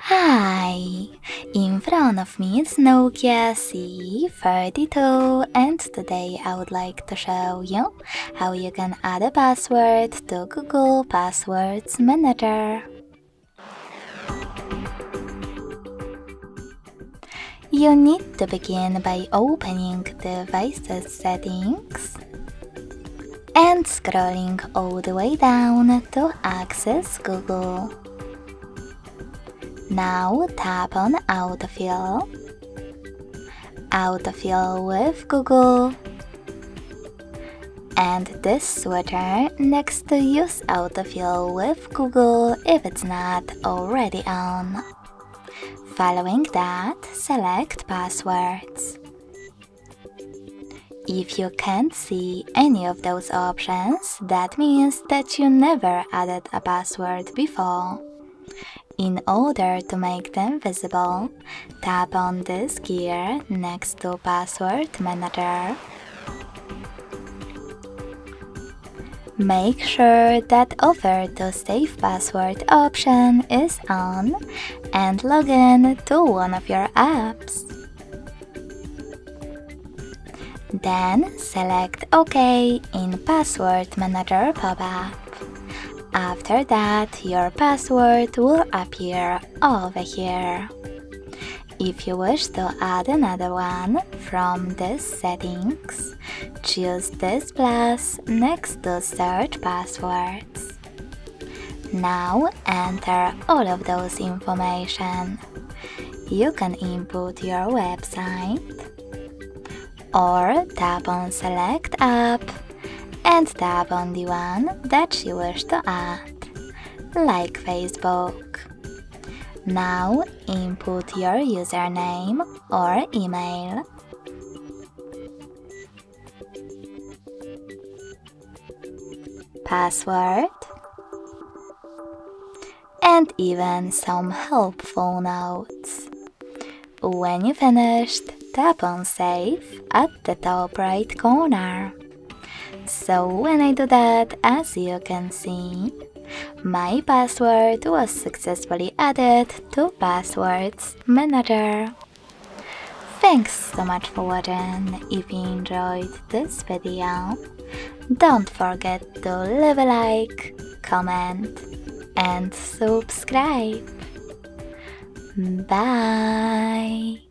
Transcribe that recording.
Hi! In front of me is Nokia C32 and today I would like to show you how you can add a password to Google Passwords Manager. You need to begin by opening Devices Settings and scrolling all the way down to access Google. Now tap on Autofill. Autofill with Google. And this switcher next to Use Autofill with Google if it's not already on. Following that, select Passwords. If you can't see any of those options, that means that you never added a password before. In order to make them visible, tap on this gear next to Password Manager. Make sure that Offer to Save Password option is on and log in to one of your apps. Then select OK in Password Manager pop-up. After that, your password will appear over here. If you wish to add another one from these settings, choose this plus next to Search Passwords. Now enter all of those information. You can input your website or tap on Select App and tap on the one that you wish to add, like Facebook. Now input your username or email. Password, and even some helpful notes. When you finished, tap on Save at the top right corner. So when I do that, as you can see, my password was successfully added to Passwords Manager. Thanks so much for watching. If you enjoyed this video, don't forget to leave a like, comment and subscribe. Bye!